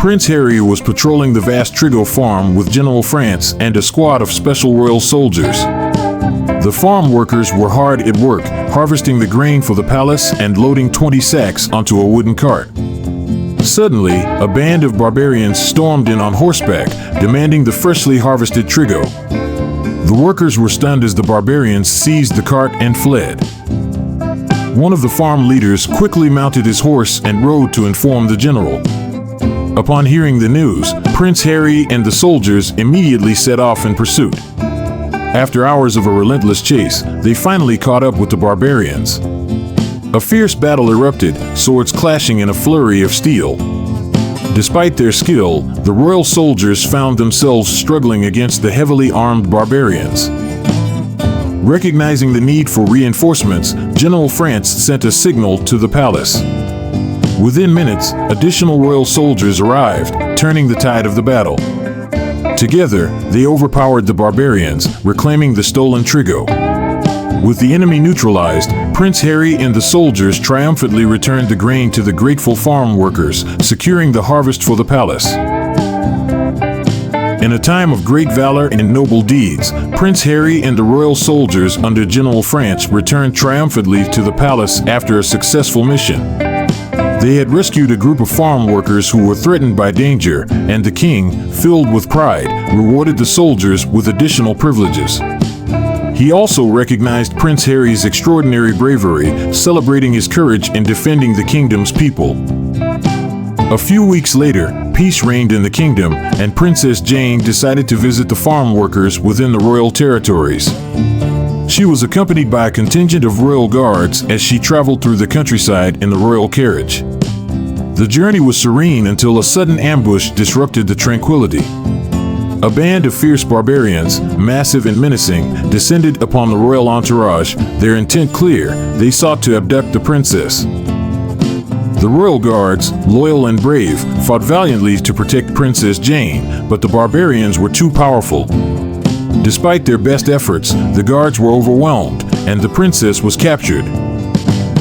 Prince Harry was patrolling the vast Trigo farm with General France and a squad of special royal soldiers. The farm workers were hard at work, harvesting the grain for the palace and loading 20 sacks onto a wooden cart. Suddenly, a band of barbarians stormed in on horseback, demanding the freshly harvested Trigo. The workers were stunned as the barbarians seized the cart and fled. One of the farm leaders quickly mounted his horse and rode to inform the general. Upon hearing the news, Prince Harry and the soldiers immediately set off in pursuit. After hours of a relentless chase, they finally caught up with the barbarians. A fierce battle erupted, swords clashing in a flurry of steel. Despite their skill, the royal soldiers found themselves struggling against the heavily armed barbarians. Recognizing the need for reinforcements, General France sent a signal to the palace. Within minutes, additional royal soldiers arrived, turning the tide of the battle. Together, they overpowered the barbarians, reclaiming the stolen Trigo. With the enemy neutralized, Prince Harry and the soldiers triumphantly returned the grain to the grateful farm workers, securing the harvest for the palace. In a time of great valor and noble deeds, Prince Harry and the royal soldiers under General France returned triumphantly to the palace after a successful mission. They had rescued a group of farm workers who were threatened by danger, and the king, filled with pride, rewarded the soldiers with additional privileges. He also recognized Prince Harry's extraordinary bravery, celebrating his courage in defending the kingdom's people. A few weeks later, peace reigned in the kingdom, and Princess Jane decided to visit the farm workers within the royal territories. She was accompanied by a contingent of royal guards as she traveled through the countryside in the royal carriage. The journey was serene until a sudden ambush disrupted the tranquility. A band of fierce barbarians, massive and menacing, descended upon the royal entourage, their intent clear: they sought to abduct the princess. The royal guards, loyal and brave, fought valiantly to protect Princess Jane, but the barbarians were too powerful. Despite their best efforts, the guards were overwhelmed, and the princess was captured.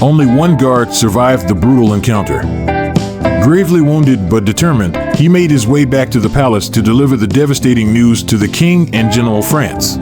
Only one guard survived the brutal encounter. Gravely wounded but determined, he made his way back to the palace to deliver the devastating news to the king and General France.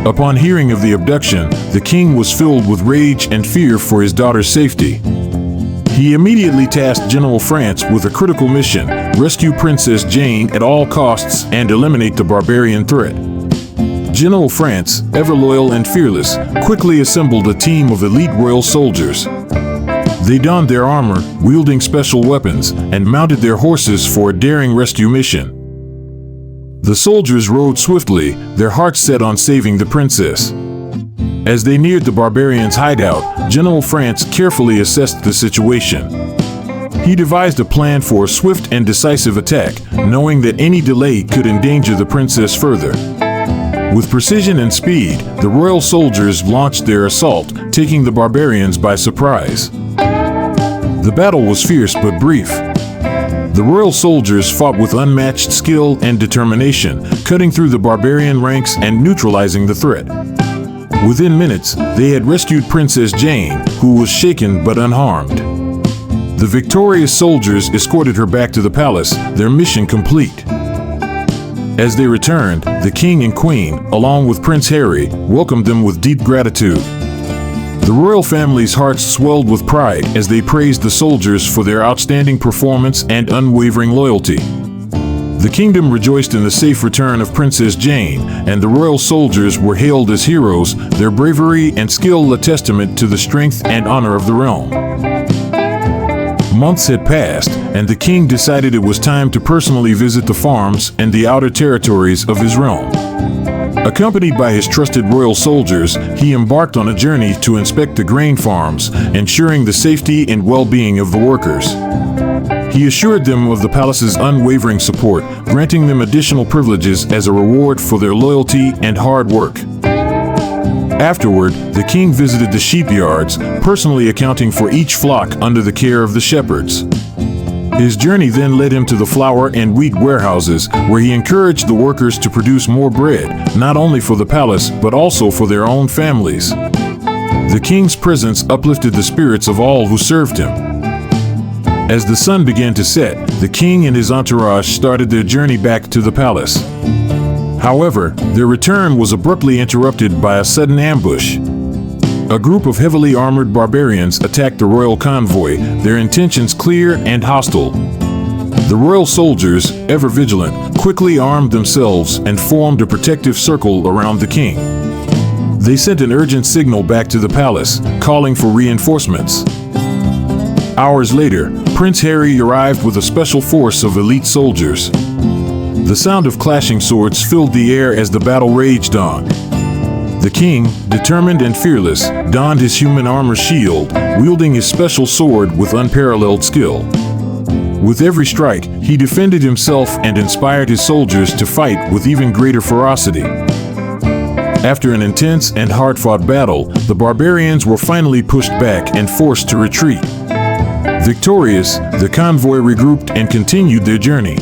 Upon hearing of the abduction, the king was filled with rage and fear for his daughter's safety. He immediately tasked General France with a critical mission: rescue Princess Jane at all costs and eliminate the barbarian threat. General France, ever loyal and fearless, quickly assembled a team of elite royal soldiers. They donned their armor, wielding special weapons, and mounted their horses for a daring rescue mission. The soldiers rode swiftly, their hearts set on saving the princess. As they neared the barbarians' hideout, General France carefully assessed the situation. He devised a plan for a swift and decisive attack, knowing that any delay could endanger the princess further. With precision and speed, the royal soldiers launched their assault, taking the barbarians by surprise. The battle was fierce but brief. The royal soldiers fought with unmatched skill and determination, cutting through the barbarian ranks and neutralizing the threat. Within minutes, they had rescued Princess Jane, who was shaken but unharmed. The victorious soldiers escorted her back to the palace, their mission complete. As they returned, the king and queen, along with Prince Harry, welcomed them with deep gratitude. The royal family's hearts swelled with pride as they praised the soldiers for their outstanding performance and unwavering loyalty. The kingdom rejoiced in the safe return of Princess Jane, and the royal soldiers were hailed as heroes, their bravery and skill a testament to the strength and honor of the realm. Months had passed, and the king decided it was time to personally visit the farms and the outer territories of his realm. Accompanied by his trusted royal soldiers, he embarked on a journey to inspect the grain farms, ensuring the safety and well-being of the workers. He assured them of the palace's unwavering support, granting them additional privileges as a reward for their loyalty and hard work. Afterward, the king visited the sheep yards, personally accounting for each flock under the care of the shepherds. His journey then led him to the flour and wheat warehouses, where he encouraged the workers to produce more bread, not only for the palace, but also for their own families. The king's presence uplifted the spirits of all who served him. As the sun began to set, the king and his entourage started their journey back to the palace. However, their return was abruptly interrupted by a sudden ambush. A group of heavily armored barbarians attacked the royal convoy, their intentions clear and hostile. The royal soldiers, ever vigilant, quickly armed themselves and formed a protective circle around the king. They sent an urgent signal back to the palace, calling for reinforcements. Hours later, Prince Harry arrived with a special force of elite soldiers. The sound of clashing swords filled the air as the battle raged on. The king, determined and fearless, donned his human armor shield, wielding his special sword with unparalleled skill. With every strike, he defended himself and inspired his soldiers to fight with even greater ferocity. After an intense and hard-fought battle, the barbarians were finally pushed back and forced to retreat. Victorious, the convoy regrouped and continued their journey.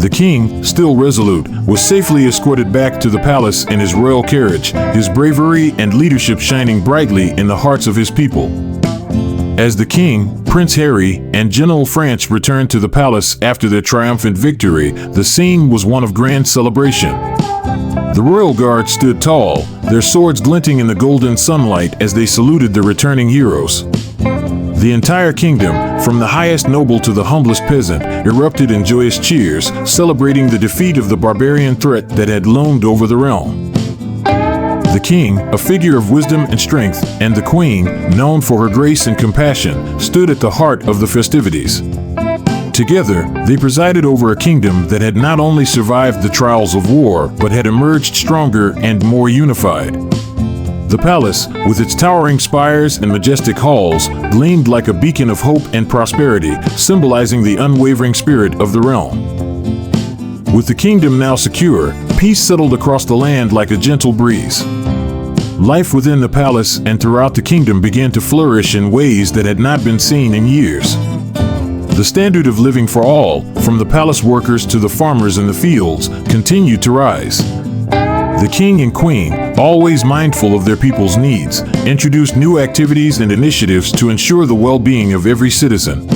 The king, still resolute, was safely escorted back to the palace in his royal carriage, his bravery and leadership shining brightly in the hearts of his people. As the king, Prince Harry, and General France returned to the palace after their triumphant victory, the scene was one of grand celebration. The royal guard stood tall, their swords glinting in the golden sunlight as they saluted the returning heroes. The entire kingdom, from the highest noble to the humblest peasant, erupted in joyous cheers, celebrating the defeat of the barbarian threat that had loomed over the realm. The king, a figure of wisdom and strength, and the queen, known for her grace and compassion, stood at the heart of the festivities. Together, they presided over a kingdom that had not only survived the trials of war, but had emerged stronger and more unified. The palace, with its towering spires and majestic halls, gleamed like a beacon of hope and prosperity, symbolizing the unwavering spirit of the realm. With the kingdom now secure, peace settled across the land like a gentle breeze. Life within the palace and throughout the kingdom began to flourish in ways that had not been seen in years. The standard of living for all, from the palace workers to the farmers in the fields, continued to rise. The king and queen, always mindful of their people's needs, introduced new activities and initiatives to ensure the well-being of every citizen.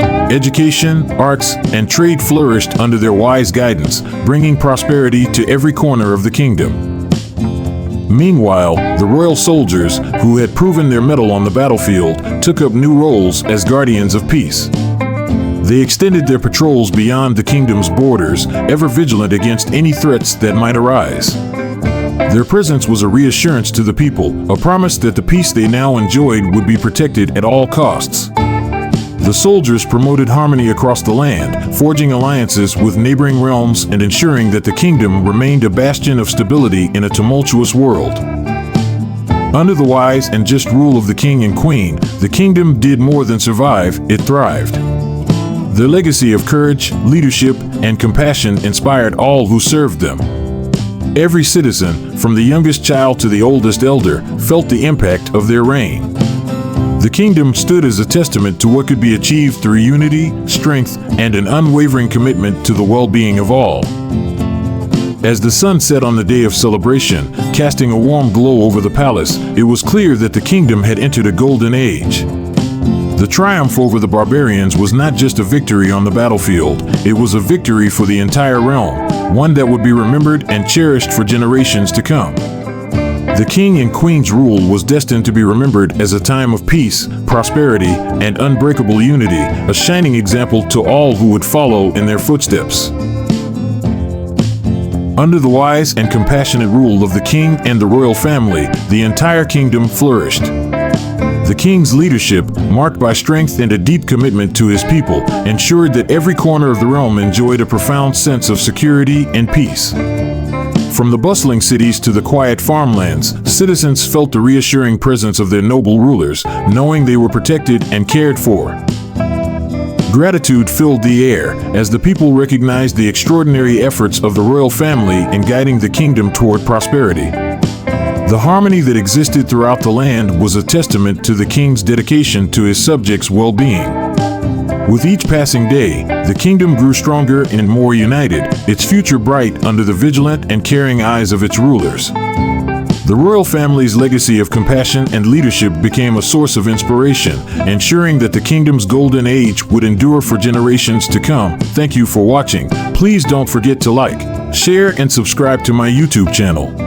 Education, arts, and trade flourished under their wise guidance, bringing prosperity to every corner of the kingdom. Meanwhile, the royal soldiers, who had proven their mettle on the battlefield, took up new roles as guardians of peace. They extended their patrols beyond the kingdom's borders, ever vigilant against any threats that might arise. Their presence was a reassurance to the people, a promise that the peace they now enjoyed would be protected at all costs. The soldiers promoted harmony across the land, forging alliances with neighboring realms and ensuring that the kingdom remained a bastion of stability in a tumultuous world. Under the wise and just rule of the king and queen, the kingdom did more than survive, it thrived. Their legacy of courage, leadership, and compassion inspired all who served them. Every citizen, from the youngest child to the oldest elder, felt the impact of their reign. The kingdom stood as a testament to what could be achieved through unity, strength, and an unwavering commitment to the well-being of all. As the sun set on the day of celebration, casting a warm glow over the palace, it was clear that the kingdom had entered a golden age. The triumph over the barbarians was not just a victory on the battlefield, it was a victory for the entire realm, one that would be remembered and cherished for generations to come. The king and queen's rule was destined to be remembered as a time of peace, prosperity, and unbreakable unity, a shining example to all who would follow in their footsteps. Under the wise and compassionate rule of the king and the royal family, the entire kingdom flourished. The king's leadership, marked by strength and a deep commitment to his people, ensured that every corner of the realm enjoyed a profound sense of security and peace. From the bustling cities to the quiet farmlands, citizens felt the reassuring presence of their noble rulers, knowing they were protected and cared for. Gratitude filled the air as the people recognized the extraordinary efforts of the royal family in guiding the kingdom toward prosperity. The harmony that existed throughout the land was a testament to the king's dedication to his subjects' well-being. With each passing day, the kingdom grew stronger and more united, its future bright under the vigilant and caring eyes of its rulers. The royal family's legacy of compassion and leadership became a source of inspiration, ensuring that the kingdom's golden age would endure for generations to come. Thank you for watching. Please don't forget to like, share, and subscribe to my YouTube channel.